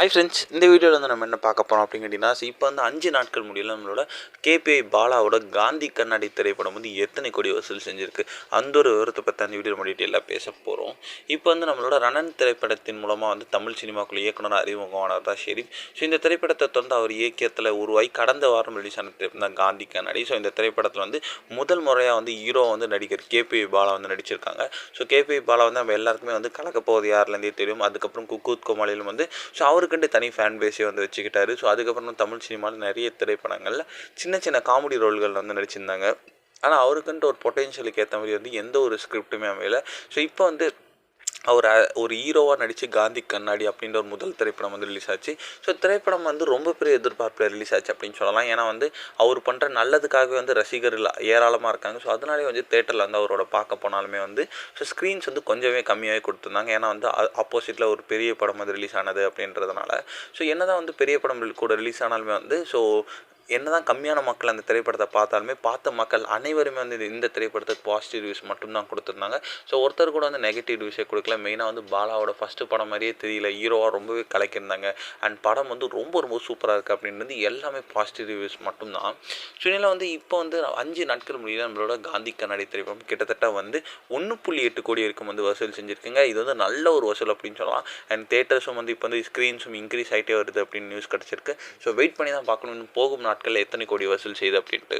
Hi friends, இந்த வீடியோவில் வந்து நம்ம என்ன பார்க்க போகிறோம் அப்படின்னு கேட்டிங்கன்னா, இப்போ வந்து 5 நாட்கள் முடியல நம்மளோட கேபிஐ பாலாவோட காந்தி கண்ணாடி திரைப்படம் வந்து எத்தனை கோடி வசூல் செஞ்சுருக்கு, அந்த ஒரு விவரத்தை பற்றி அந்த வீடியோ டீட்டெயிலாக பேச போகிறோம். இப்போ வந்து நம்மளோட ரணன் திரைப்படத்தின் மூலமாக வந்து தமிழ் சினிமாக்குள்ள இயக்குனர் அறிமுகமானவர் தான் ஷெரீப். ஸோ இந்த திரைப்படத்தை வந்து அவர் இயக்கியத்தில் உருவாகி கடந்த வாரம் ரிலீஸ் ஆன திரைப்படம் தான் காந்தி கண்ணாடி. ஸோ இந்த திரைப்படத்தில் வந்து முதல் முறையாக வந்து ஹீரோ வந்து நடிகர் கேபிஐ பாலா வந்து நடிச்சிருக்காங்க. ஸோ கேபிஐ பாலா வந்து நம்ம எல்லாருக்குமே வந்து கலக்கப்போவது யாருலேருந்தே தெரியும். அதுக்கப்புறம் குக்கூத் கோமாளியிலும் வந்து ஸோ அவருக்குண்டு தனி ஃபேன் பேஸே வந்து வச்சுக்கிட்டாரு. ஸோ அதுக்கப்புறம் தமிழ் சினிமாவில் நிறைய திரைப்படங்களில் சின்ன சின்ன காமெடி ரோல்கள் வந்து நடிச்சிருந்தாங்க. ஆனால் அவருக்குன்ட்டு ஒரு பொட்டென்ஷியலுக்கு ஏற்ற மாதிரி வந்து எந்த ஒரு ஸ்கிரிப்ட்டுமே அமையலை. ஸோ இப்போ வந்து அவர் ஒரு ஹீரோவாக நடித்து காந்தி கண்ணாடி அப்படின்ற ஒரு முதல் திரைப்படம் வந்து ரிலீஸ் ஆச்சு. ஸோ திரைப்படம் வந்து ரொம்ப பெரிய எதிர்பார்ப்பில் ரிலீஸ் ஆச்சு அப்படின்னு சொல்லலாம். ஏன்னா வந்து அவர் பண்ணுற நல்லதுக்காகவே வந்து ரசிகர்கள் ஏராளமாக இருக்காங்க. ஸோ அதனாலே வந்து தேட்டரில் வந்து அவரோட பார்க்க போனாலுமே வந்து ஸோ ஸ்க்ரீன்ஸ் வந்து கொஞ்சமே கம்மியாகவே கொடுத்துருந்தாங்க. ஏன்னா வந்து ஆப்போசிட்டில் ஒரு பெரிய படம் வந்து ரிலீஸ் ஆனது அப்படின்றதுனால. ஸோ என்ன தான் வந்து பெரிய படம் கூட ரிலீஸ் ஆனாலுமே வந்து ஸோ என்னதான் கம்மியான மக்கள் அந்த திரைப்படத்தை பார்த்தாலுமே பார்த்த மக்கள் அனைவருமே வந்து இந்த திரைப்படத்துக்கு பாசிட்டிவ் ரிவ்யூஸ் மட்டும்தான் கொடுத்துருந்தாங்க. ஸோ ஒருத்தர் கூட வந்து நெகட்டிவ் ரிவ்யூஸே கொடுக்கல. மெயினாக வந்து பாலாவோட ஃபஸ்ட்டு படம் மாதிரியே தெரியல, ஹீரோவாக ரொம்பவே கலக்கியிருந்தாங்க. அண்ட் படம் வந்து ரொம்ப ரொம்ப சூப்பராக இருக்குது அப்படின்றது எல்லாமே பாசிட்டிவ் ரிவ்யூஸ் மட்டும்தான். ஸோ இதில் வந்து இப்போ வந்து 5 நாட்கள் முடியல நம்மளோட காந்தி கண்ணாடி திரைப்படம் கிட்டத்தட்ட வந்து 1.8 கோடி வரைக்கும் வந்து வசூல் செஞ்சுருக்குங்க. இது வந்து நல்ல ஒரு வசூல் அப்படின்னு சொல்லலாம். அண்ட் தேட்டர்ஸும் வந்து இப்போ வந்து ஸ்க்ரீன்ஸும் இன்க்ரீஸ் ஆகிட்டே வருது அப்படின்னு நியூஸ் கிடச்சிருக்கு. ஸோ வெயிட் பண்ணி தான் பார்க்கணும் போகும் நாட்களில் எத்தனை கோடி வசூல் செய்யுது அப்படின்ட்டு.